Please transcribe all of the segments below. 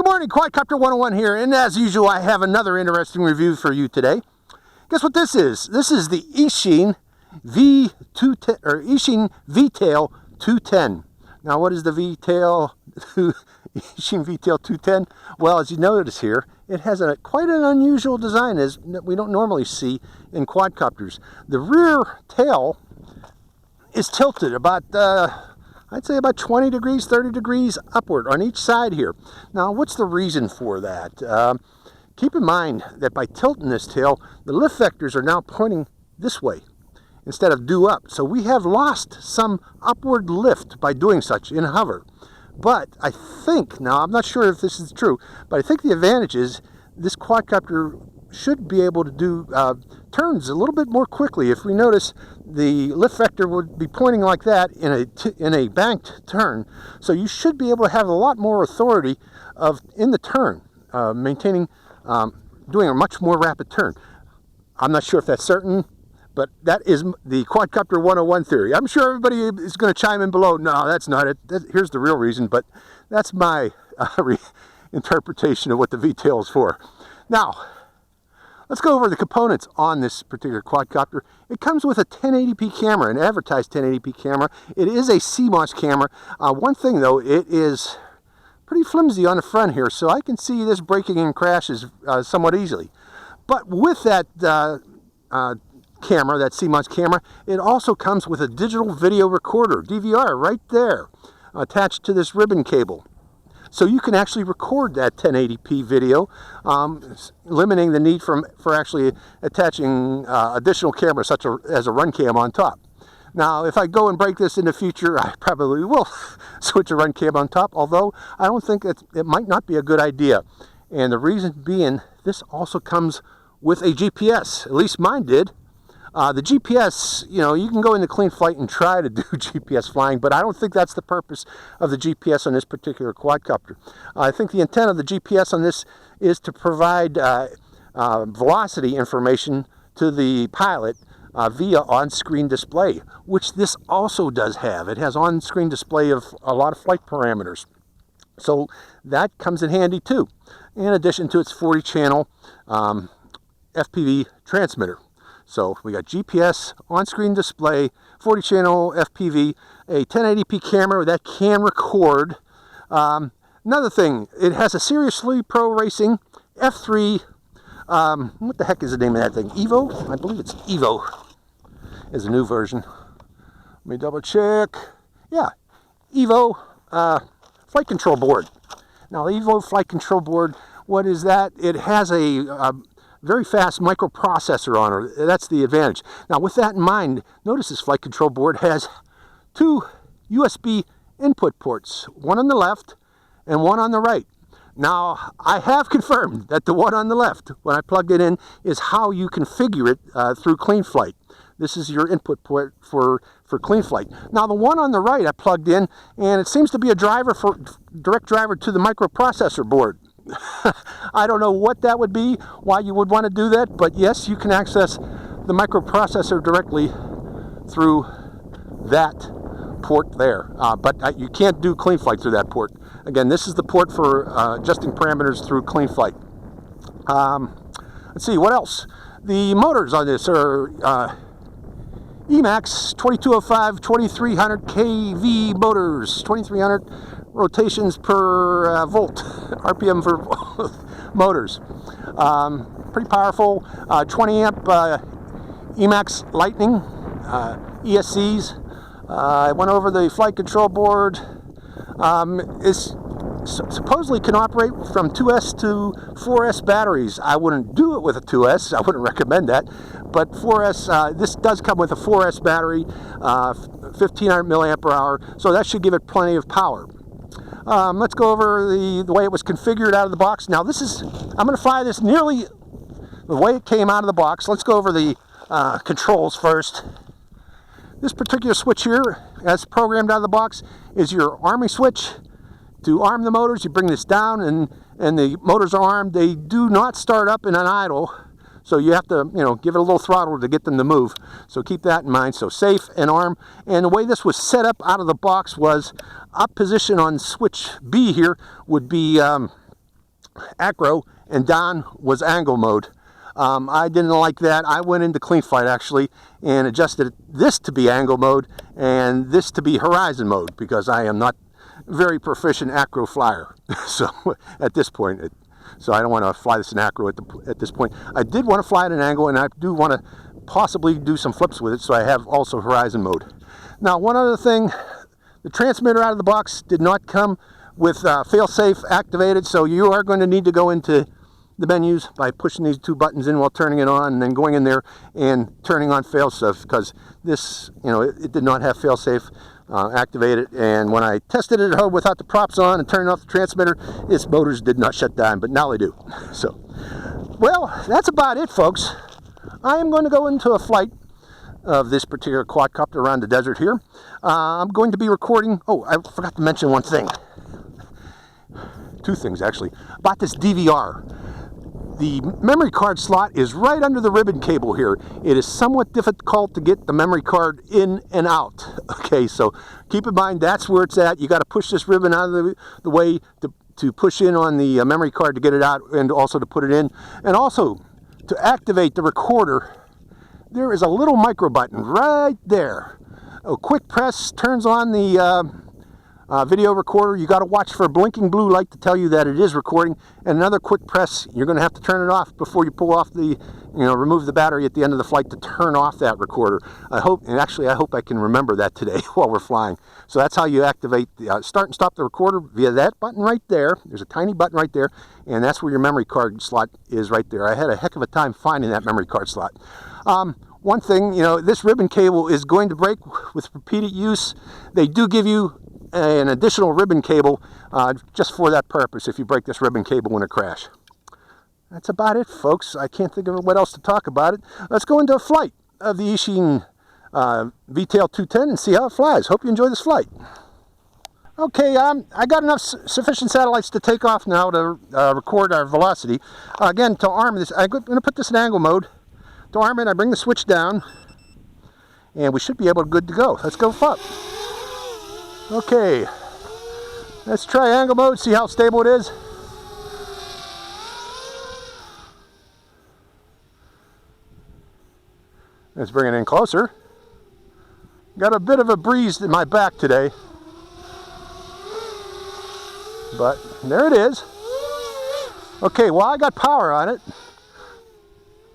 morning, Quadcopter 101 here, and as usual I have another interesting review for you today. Guess what this is? This is the Eachine V210 or Eachine V-Tail 210. Now what is the V-Tail Eachine V-Tail 210? Well, as you notice here, it has quite an unusual design as we don't normally see in quadcopters. The rear tail is tilted about I'd say about 20 degrees, 30 degrees upward on each side here. Now, what's the reason for that? Keep in mind that by tilting this tail, the lift vectors are now pointing this way instead of due up. So we have lost some upward lift by doing such in hover. But I think, now I'm not sure if this is true, but I think the advantage is this quadcopter should be able to do turns a little bit more quickly. If we notice, the lift vector would be pointing like that in a banked turn, so you should be able to have a lot more authority in the turn, doing a much more rapid turn. I'm not sure if that's certain, but that is the Quadcopter 101 theory. I'm sure everybody is going to chime in below. No, that's not it. Here's the real reason, but that's my interpretation of what the V-tail is for. Now, let's go over the components on this particular quadcopter. It comes with a 1080p camera, an advertised 1080p camera. It is a CMOS camera. One thing though, it is pretty flimsy on the front here, so I can see this breaking and crashes somewhat easily. But with that camera, that CMOS camera, it also comes with a digital video recorder, DVR, right there, attached to this ribbon cable. So you can actually record that 1080p video, limiting the need for actually attaching additional cameras such as a run cam on top. Now, if I go and break this in the future, I probably will switch a run cam on top, although I don't think it might not be a good idea. And the reason being, this also comes with a GPS, at least mine did. The GPS, you can go into Cleanflight and try to do GPS flying, but I don't think that's the purpose of the GPS on this particular quadcopter. I think the intent of the GPS on this is to provide velocity information to the pilot via on-screen display, which this also does have. It has on-screen display of a lot of flight parameters. So that comes in handy too, in addition to its 40-channel FPV transmitter. So we got GPS, on-screen display, 40-channel FPV, a 1080p camera that can record. Another thing, it has a Seriously Pro Racing F3, what the heck is the name of that thing? Evo? I believe it's Evo is a new version. Let me double check. Yeah, Evo flight control board. Now the Evo flight control board, what is that? It has a very fast microprocessor on her. That's the advantage. Now with that in mind, notice this flight control board has two USB input ports, one on the left and one on the right. Now I have confirmed that the one on the left, when I plugged it in, is how you configure it through Cleanflight. This is your input port for Cleanflight. Now the one on the right I plugged in, and it seems to be a direct driver to the microprocessor board. I don't know what that would be, why you would want to do that, but yes, you can access the microprocessor directly through that port there. But you can't do Cleanflight through that port. Again, this is the port for adjusting parameters through Cleanflight. Let's see, what else? The motors on this are Emax 2205 2300 kV motors, 2300 rotations per volt, RPM for motors. Pretty powerful, 20 amp Emax Lightning ESCs. I went over the flight control board. It supposedly can operate from 2S to 4S batteries. I wouldn't do it with a 2S, I wouldn't recommend that, but 4S, this does come with a 4S battery, 1500 milliamp hour, so that should give it plenty of power. Let's go over the way it was configured out of the box. Now I'm going to fly this nearly the way it came out of the box. Let's go over the controls first. This particular switch here, as programmed out of the box, is your arming switch. To arm the motors, you bring this down and the motors are armed. They do not start up in an idle, so you have to give it a little throttle to get them to move. So keep that in mind. So safe and arm. And the way this was set up out of the box was up position on switch B here would be acro and down was angle mode. I didn't like that. I went into Cleanflight actually and adjusted this to be angle mode and this to be horizon mode, because I am not very proficient acro flyer. So at this point, so I don't want to fly this in acro at this point. I did want to fly at an angle, and I do want to possibly do some flips with it, so I have also horizon mode. Now, one other thing, the transmitter out of the box did not come with failsafe activated, so you are going to need to go into the menus by pushing these two buttons in while turning it on, and then going in there and turning on failsafe, because this, it did not have failsafe activated. And when I tested it at home without the props on and turning off the transmitter, its motors did not shut down, but now they do. So, well, that's about it, folks. I am going to go into a flight of this particular quadcopter around the desert here. I'm going to be recording. Oh, I forgot to mention one thing. Two things actually about this DVR. The memory card slot is right under the ribbon cable here. It is somewhat difficult to get the memory card in and out. Okay, so keep in mind that's where it's at. You got to push this ribbon out of the way to push in on the memory card to get it out, and also to put it in. And also to activate the recorder, there is a little micro button right there. A quick press turns on the video recorder. You got to watch for a blinking blue light to tell you that it is recording, and another quick press, you're going to have to turn it off before you pull off the, remove the battery at the end of the flight to turn off that recorder. I hope I can remember that today while we're flying. So that's how you activate the start and stop the recorder, via that button right there. There's a tiny button right there, and that's where your memory card slot is right there. I had a heck of a time finding that memory card slot. One thing, this ribbon cable is going to break with repeated use. They do give you an additional ribbon cable just for that purpose if you break this ribbon cable in a crash. That's about it, folks. I can't think of what else to talk about it. Let's go into a flight of the Eachine VTail 210 and see how it flies. Hope you enjoy this flight. Okay, I got enough sufficient satellites to take off now to record our velocity. Again, to arm this, I'm going to put this in angle mode. To arm it, I bring the switch down, and we should be good to go. Let's go up. Okay, let's try angle mode, see how stable it is. Let's bring it in closer. Got a bit of a breeze in my back today, but there it is. Okay, well, I got power on it.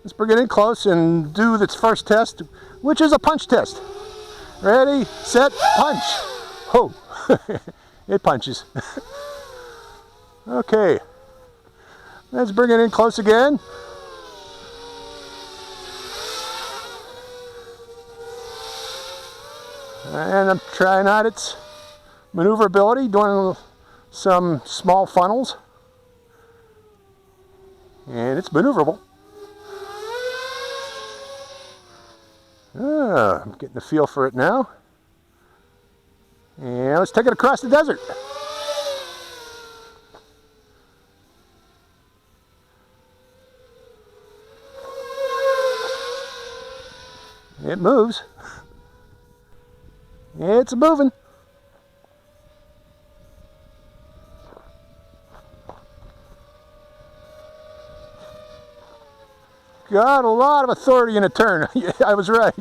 Let's bring it in close and do this first test, which is a punch test. Ready, set, punch. Oh, it punches. Okay, let's bring it in close again. And I'm trying out its maneuverability, doing some small funnels. And it's maneuverable. I'm getting the feel for it now. And let's take it across the desert. It moves. It's moving. Got a lot of authority in a turn. Yeah, I was right.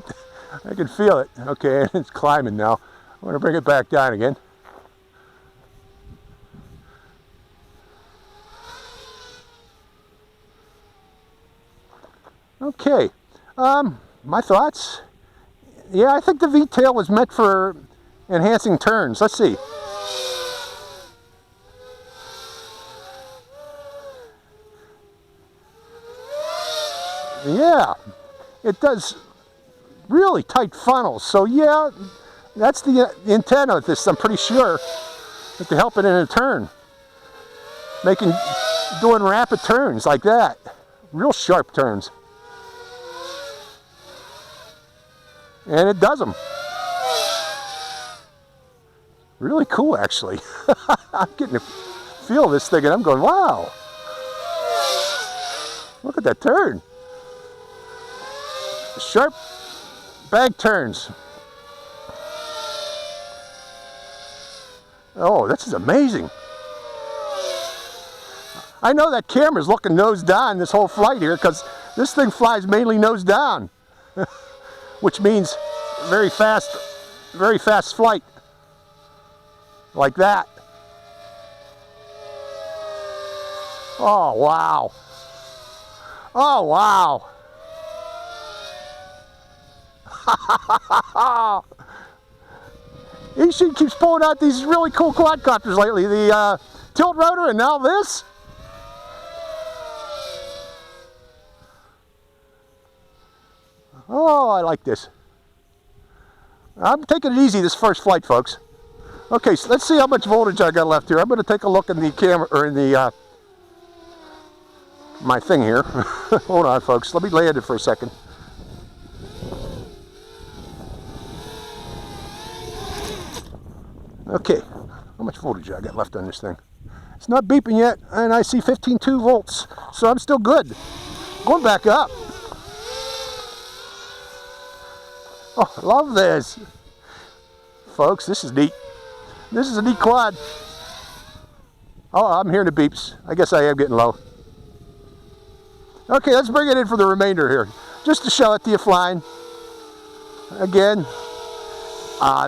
I can feel it. Okay, it's climbing now. I'm going to bring it back down again. Okay, my thoughts. Yeah, I think the V-tail was meant for enhancing turns. Let's see. Yeah, it does really tight funnels. So yeah, that's the intent of this, I'm pretty sure, to help it in a turn. Doing rapid turns like that. Real sharp turns. And it does them. Really cool, actually. I'm getting to feel this thing and I'm going, wow. Look at that turn. Sharp bag turns. Oh, this is amazing. I know that camera's looking nose down this whole flight here because this thing flies mainly nose down, which means very fast flight, like that. Oh, wow. Oh, wow. Eachine keeps pulling out these really cool quadcopters lately. The tilt rotor and now this. Oh, I like this. I'm taking it easy this first flight, folks. Okay, so let's see how much voltage I got left here. I'm going to take a look in the camera, or in the my thing here. Hold on, folks. Let me land it for a second. Okay, how much voltage I got left on this thing? It's not beeping yet, and I see 15.2 volts, so I'm still good. Going back up. Oh, I love this. Folks, this is neat. This is a neat quad. Oh, I'm hearing the beeps. I guess I am getting low. Okay, let's bring it in for the remainder here. Just to show it to you flying. Again,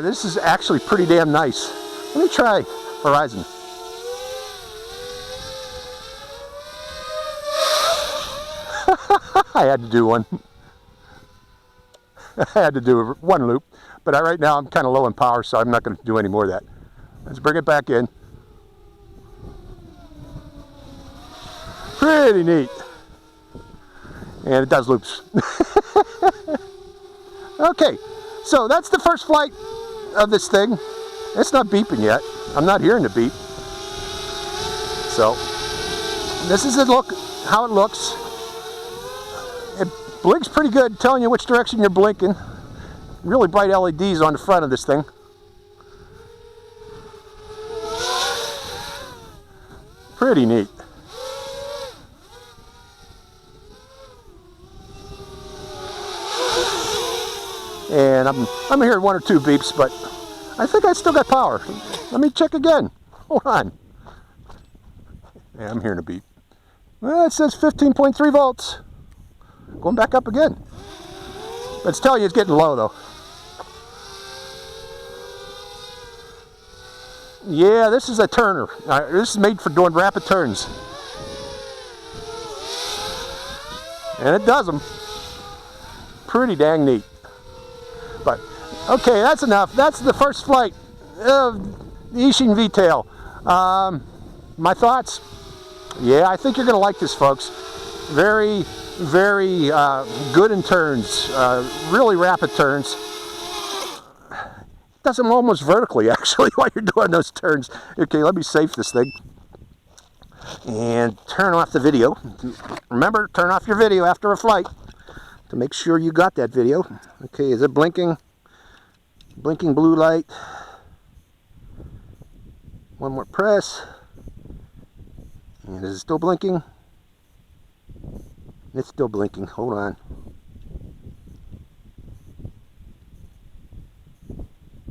this is actually pretty damn nice. Let me try Horizon. I had to do one. I had to do one loop, but right now I'm kind of low in power, so I'm not going to do any more of that. Let's bring it back in. Pretty neat. And it does loops. Okay, so that's the first flight of this thing. It's not beeping yet. I'm not hearing the beep. So, this is how it looks. It blinks pretty good, telling you which direction you're blinking. Really bright LEDs on the front of this thing. Pretty neat. And I'm hearing one or two beeps, but I think I still got power. Let me check again. Hold on. Yeah, I'm hearing a beep. Well, it says 15.3 volts. Going back up again. But it's telling you it's getting low, though. Yeah, this is a turner. This is made for doing rapid turns. And it does them. Pretty dang neat. But, okay, that's enough. That's the first flight of the Eachine V-tail. My thoughts? Yeah, I think you're going to like this, folks. Very, very good in turns. Really rapid turns. Does them almost vertically, actually, while you're doing those turns. Okay, let me safe this thing. And turn off the video. Remember, turn off your video after a flight to make sure you got that video. Okay, is it blinking? Blinking blue light. One more press. And is it still blinking? It's still blinking. Hold on.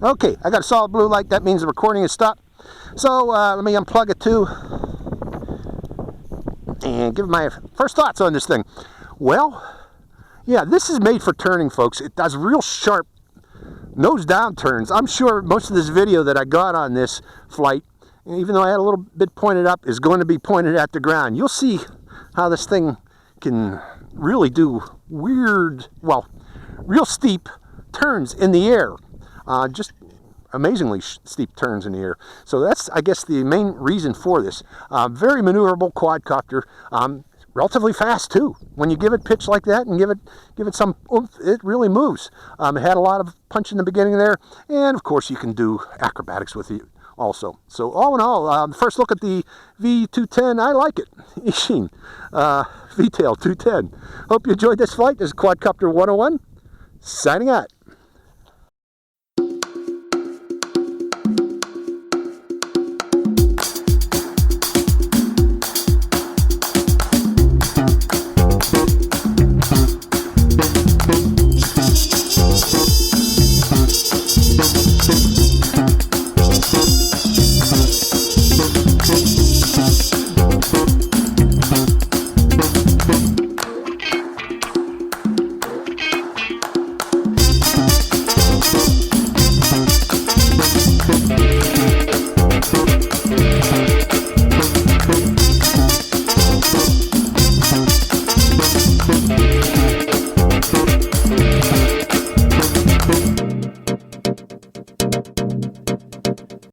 Okay, I got a solid blue light. That means the recording is stopped. So let me unplug it too and give my first thoughts on this thing. Well, yeah, this is made for turning, folks. It does real sharp nose down turns. I'm sure most of this video that I got on this flight, even though I had a little bit pointed up, is going to be pointed at the ground. You'll see how this thing can really do weird, well, real steep turns in the air. Just amazingly steep turns in the air. So that's, I guess, the main reason for this. Very maneuverable quadcopter. Relatively fast too. When you give it pitch like that and give it some oomph, it really moves. It had a lot of punch in the beginning there, and of course you can do acrobatics with it also. So all in all, first look at the V210. I like it. Eachine V-tail 210. Hope you enjoyed this flight. This is Quadcopter 101. Signing out.